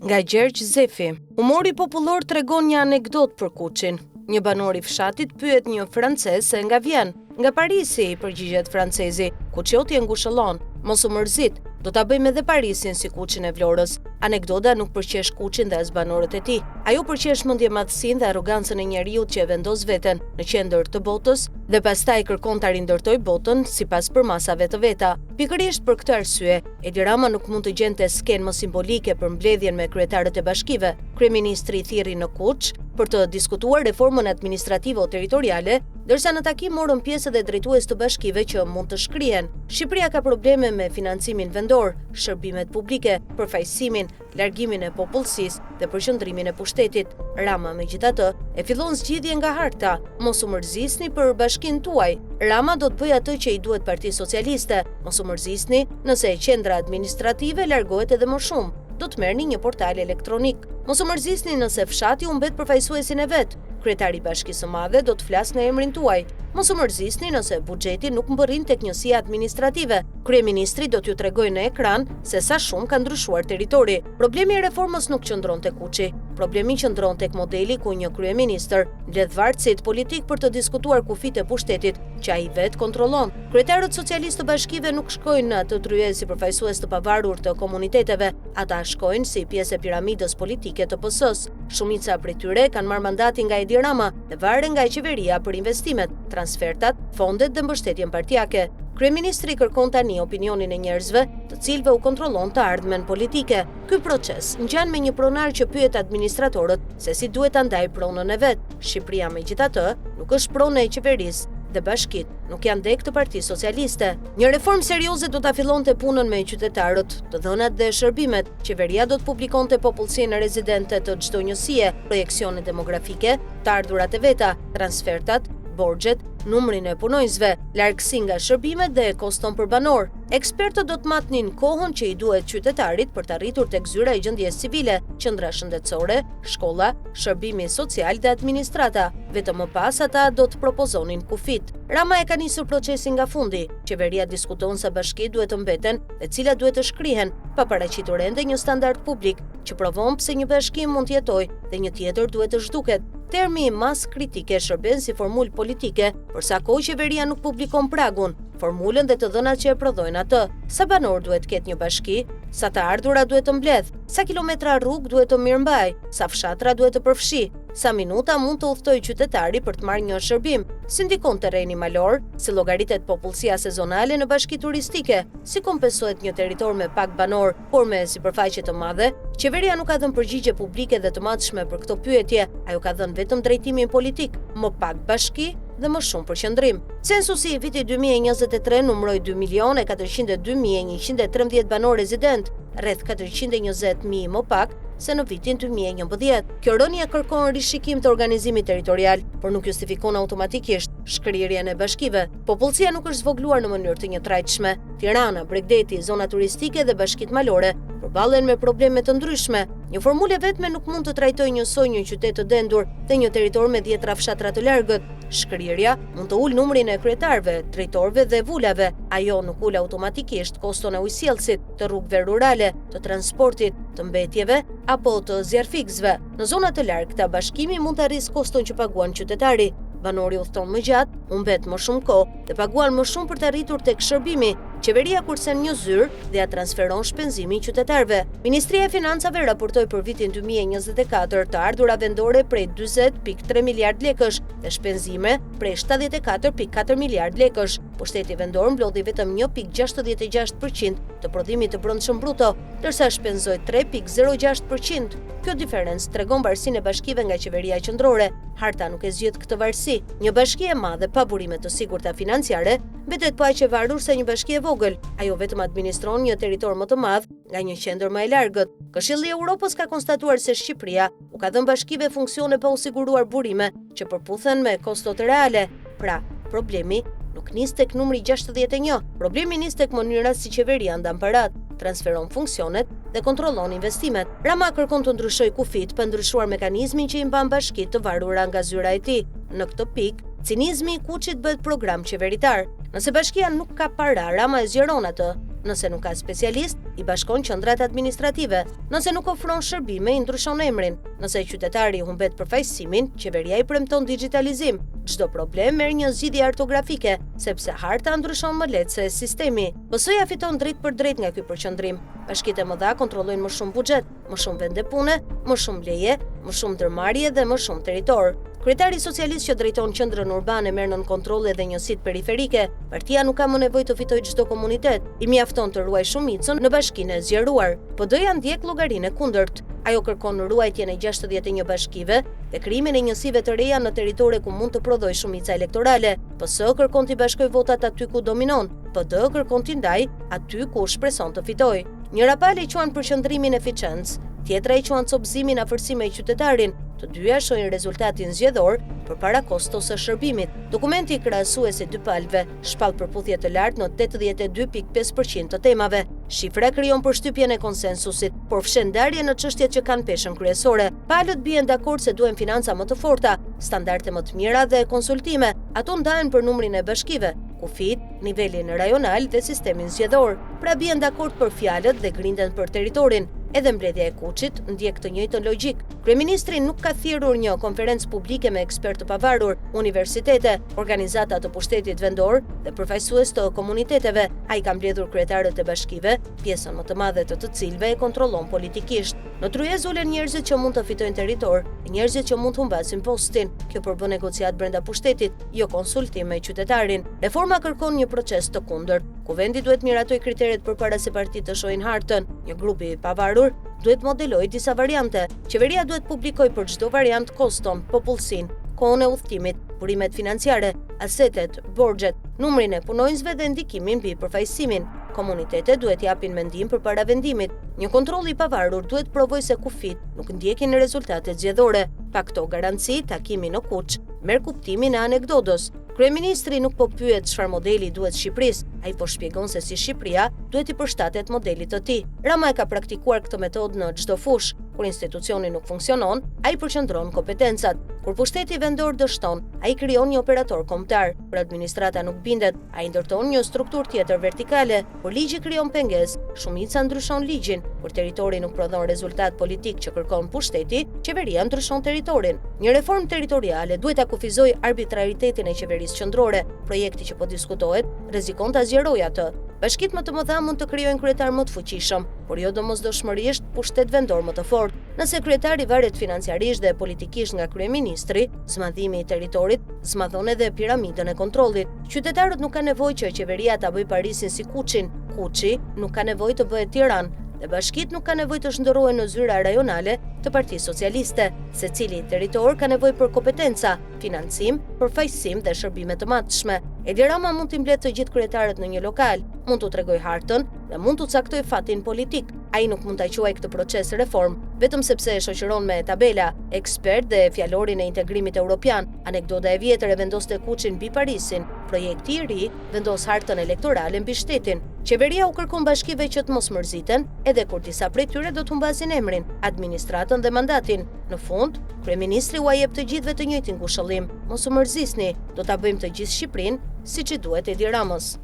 Nga Gjergj Zefi. Humori popullor tregon një anekdot për Kuçin. Një banor i fshatit pyet një francez se nga vjen. Nga Parisi, i përgjigjet francezi. Kuçioti e ngushëllon. Mos u mërzit, do ta bëjmë edhe Parisin si Kuçin e Vlorës. Anekdota nuk përqesh Kuçin dhe as banorët e tij. Ajo përqesh mendjemadhsinë dhe arrogancën e njeriut që e vendos veten në qendër të botës dhe pastaj kërkon ta rindërtojë botën sipas përmasave të veta. Pikërisht për këtë arsye, Edi Rama nuk mund të gjente skenë më simbolike për mbledhjen me kryetarët e bashkive. Kryeministri thirrri në Kuç për të diskutuar reformën administrative o territoriale, ndërsa në takim morën pjesë edhe drejtues të bashkive që mund të shkrihen. Shqipëria ka probleme me financimin vendor, shërbimet publike, përfaqësimin, largimin e popullsisë dhe përqendrimin e pushtetit. Rama megjithatë e fillon zgjidhjen nga harta. Mos u mërzisni për bashkinë tuaj. Rama do të bëjë atë që i duhet Partisë Socialiste. Mos u mërzisni nëse qendra administrative largohet edhe më shumë. Do të merrni një portal elektronik. Mos u mërzisni nëse fshati u mbet përfaqësuesin e vet. Kryetari i Bashkisë së Madhe do të flasë në emrin tuaj. Mos u mërzisni nëse buxheti nuk mbërrin tek njësia administrative. Kryeministri do t'ju tregojë në ekran se sa shumë ka ndryshuar territori. Problemi i reformës nuk qëndron tek Kuçi. Problemi qëndron tek modeli ku një kryeministër mbledh varësit politik për të diskutuar kufit e pushtetit që ai vet kontrollon. Kryetarët socialistë të bashkive nuk shkojnë në atë tryezë si përfaqësues të pavarur të komuniteteve, ata shkojnë si pjesë e piramidës politike të PS-s. Shumica prej tyre kanë marrë mandatin nga Edi Rama dhe varen nga qeveria për investimet, transfertat, fondet dhe mbështetjen partijake. Kryeministri kërkon tani opinionin e njerëzve, të cilëve u kontrollon të ardhmen politike. Ky proces ngjan me një pronar që pyet administratorët se si duhet ta ndajë pronën e vet. Shqipëria megjithatë nuk është pronë e qeverisë dhe bashkit nuk janë dek të Partisë Socialiste. Një reformë serioze do ta fillonte punën me qytetarët, të dhënat dhe shërbimet. Qeveria do të publikonte popullsinë rezidente të çdo njësie, projekcione demografike, të ardhurat e veta, transfertat, borxhet, numrin e punonjësve, largësi nga shërbimet dhe koston për banor. Ekspertët do të matnin kohën që i duhet qytetarit për të arritur tek zyra e gjendjes civile, qendra shëndetësore, shkolla, shërbimi social dhe administrata. Vetëm më pas ata do të propozonin kufit. Rama e ka nisur procesin nga fundi. Qeveria diskuton sa bashki duhet të mbeten dhe cilat duhet të shkrihen, pa paraqitur ende një standard publik që provon pse një bashkim mund të jetojë dhe një tjetër duhet të zhduket. Termi mas kritike shërben si formulë politike, për sa kohë qeveria nuk publikon pragun, formulën dhe të dhënat që e prodhojnë atë. Sa banor duhet ketë një bashki, sa të ardhura duhet të mbledh, sa kilometra rrugë duhet të mirëmbaj, sa fshatra duhet të përfshi, sa minuta mund të udhtoj qytetari për të marrë një shërbim, si ndikon terreni malor, si llogaritet popullsia sezonale në bashki turistike, si kompensohet një territor me pak banor, por me sipërfaqe të madhe. Qeveria nuk ka dhënë përgjigje publike dhe të matshme për këto pyetje, ajo ka dhënë vetëm drejtimin politik, më pak bashki dhe më shumë përqendrim. Censusi i vitit 2023 numëroi 2.402.113 banor rezident, rreth 420.000 më pak se në vitin 2011. Kjo rënje kërkon rishikim të organizimit territorial, por nuk justifikon automatikisht shkrirjen e bashkive. Popullsia nuk është zvogluar në mënyrë të njëtrajtshme. Tirana, Bregdeti, zona turistike dhe bashkitë malore përballen me probleme të ndryshme. Një formulë vetme nuk mund të trajtojë njësoj një qytet të dendur dhe një territor me 10 fshatra të largët. Shkrirja mund të ulë numrin e kryetarëve, drejtorëve dhe vulave. Ajo nuk ul automatikisht koston e ujësjellësit, të rrugëve rurale, të transportit, të mbetjeve apo të zjarfikësve. Në zona të largëta bashkimi mund të arrisë koston që paguan qytetari. Banori udhton më gjatë, u mbet më shumë kohë dhe paguan më shumë për të arritur tek shërbimi. Qeveria kursen një zyrë dhe ja transferon shpenzimin qytetarëve. Ministria e Financave raportoi për vitin 2024 të ardhura vendore prej 40.3 miliard lekësh dhe shpenzime prej 74.4 miliard lekësh. Pushteti vendor mblodhi vetëm 1.66% të prodhimit të brendshëm bruto, ndërsa shpenzoi 3.06%. Kjo diferencë tregon varësinë e bashkive nga qeveria qendrore. Harta nuk e zgjidh këtë varësi. Një bashki e madhe pa burime të sigurta financiare mbetet pa aq e varur se një bashki e vogël. Ajo vetëm administron një territor më të madh nga një qendër më e largët. Këshilli i Evropës ka konstatuar se Shqipëria u ka dhënë bashkive funksione pa u siguruar burime që përputhen me kostot reale. Pra, problemi nuk nis tek numri 61. Problemi nis tek mënyra si qeveria ndan parat, transferon funksionet dhe kontrollon investimet. Rama kërkon të ndryshojë kufit për ndryshuar mekanizmin që i mban bashkitë të varura nga zyra e tij. Në këtë pikë, cinizmi i Kuçit bëhet program qeveritar. Nëse bashkia nuk ka para, Rama e zgjeron atë. Nëse nuk ka specialist, i bashkon qendrat administrative. Nëse nuk ofron shërbime, i ndryshon emrin. Nëse qytetari humbet përfaqësimin, qeveria i premton digitalizim. Çdo problem merr një zgjidhje ortografike, sepse harta ndryshon më lehtë se sistemi. PS-ja fiton drejt për drejt nga ky përqendrim. Bashkitë e mëdha kontrollojnë më shumë buxhet, më shumë vende pune, më shumë leje, më shumë ndërmarrje dhe më shumë territor. Kryetari socialist që drejton qendrën urbane merr nën kontroll edhe njësitë periferike. Partia nuk ka më nevojë të fitojë çdo komunitet, i mjafton të ruaj shumicën në bashkinë e zgjeruar. PD-ja ndjek llogarinë e kundërt. Ajo kërkon ruajtjen e 61 bashkive dhe krijimin e njësive të reja në territore ku mund të prodhoj shumica elektorale. PS kërkon t'i bashkoj votat aty ku dominon, PD kërkon t'i ndaj aty ku shpreson të fitojë. Njëra palë i quan përqendrimin eficiencë, tjetra i quan copëzimin afërsime i qytetarin. Të dyja shohin rezultatin zgjedhor përpara kostos së shërbimit. Dokumenti i krahasues i dy palëve shpall përputhje të lartë në 82.5% të temave. Shifra krijon përshtypjen e konsensusit, por fshen ndarje në çështjet që kanë peshën kryesore. Palët bien dakord se duhen financa më të forta, standarde më të mira dhe konsultime. Ato ndahen për numrin e bashkive, kufit, nivelin rajonal dhe sistemin zgjedhor. Pra bien dakord për fjalët dhe grinden për territorin. Edhe mbledhja e Kuçit ndjek të njëjtën logjik. Kryeministri nuk ka thirrur një konferencë publike me ekspertë të pavarur, universitete, organizata të pushtetit vendor dhe përfaqësues të komuniteteve. Ai ka mbledhur kryetarët e bashkive, pjesën më të madhe të cilëve e kontrollon politikisht. Në tryez ulen njerëzit që mund të fitojnë territor, e njerëzit që mund të humbasin postin. Kjo përbën negociat brenda pushtetit, jo konsultim me qytetarin. Reforma kërkon një proces të kundërt, ku vendi duhet miratoj kriteret përpara se partitë të shohin hartën. Një grup i pavarur duhet modeloj disa variante. Qeveria duhet publikoj për çdo variant koston, popullsinë, kohën e udhëtimit, burimet financiare, asetet, borxhet, numrin e punonjësve dhe ndikimin mbi përfaqësimin. Komunitetet duhet japin mendim përpara vendimit. Një kontroll i pavarur duhet provoj se kufit nuk ndjekin rezultatet zgjedhore. Pa këto garanci, takimi në Kuç merr kuptimin e anekdotës. Kryeministri nuk po pyet çfarë modeli duhet Shqipërisë, ai po shpjegon se si Shqipëria duhet i përshtatet modelit të tij. Rama e ka praktikuar këtë metodë në çdo fushë. Kur institucioni nuk funksionon, ai përqendron kompetencat. Kur pushteti vendor dështon, ai krijon një operator kombëtar. Kur administrata nuk bindet, ai ndërton një strukturë tjetër vertikale. Kur ligji krijon pengesë, shumica ndryshon ligjin. Kur territori nuk prodhon rezultat politik që kërkon pushteti, qeveria ndryshon territorin. Një reformë territoriale duhet ta kufizojë arbitraritetin e qeverisë qendrore. Projekti që po diskutohet rrezikon ta zgjerojë atë. Bashkitë më të mëdha mund të krijojnë kryetar më të fuqishëm, por jo domosdoshmërisht pushtet vendor më të fortë. Nëse kryetari varet financiarisht dhe politikisht nga kryeministri, zmadhimi i territorit zmadhon edhe piramidën e kontrollit. Qytetarët nuk kanë nevojë që qeveria ta bëjë Parisin si Kuçin. Kuçi nuk ka nevojë të bëhet Tiranë. Dhe bashkitë nuk ka nevojë të shndërrohen në zyra rajonale të Partisë Socialiste. Secili territor ka nevojë për kompetenca, financim, përfaqësim dhe shërbime të matshme. Edi Rama mund të mbledhë të gjithë kryetarët në një lokal, mund t'u tregojë hartën dhe mund t'u caktojë fatin politik. Ai nuk mund ta quajë këtë proces reform, vetëm sepse e shoqëron me tabela, ekspert dhe fjalorin e integrimit evropian. Anekdota e vjetër e vendoste Kuçin mbi Parisin. Projekti i ri vendos hartën elektorale mbi shtetin. Qeveria u kërkon bashkive që të mos mërziten, edhe kur disa prej tyre do të humbasin emrin, administratën dhe mandatin. Në fund, kryeministri u jep të gjithëve të njëjtin ngushëllim: mos u mërzisni, do ta bëjmë të gjithë Shqipërinë siç i duhet Edi Ramës.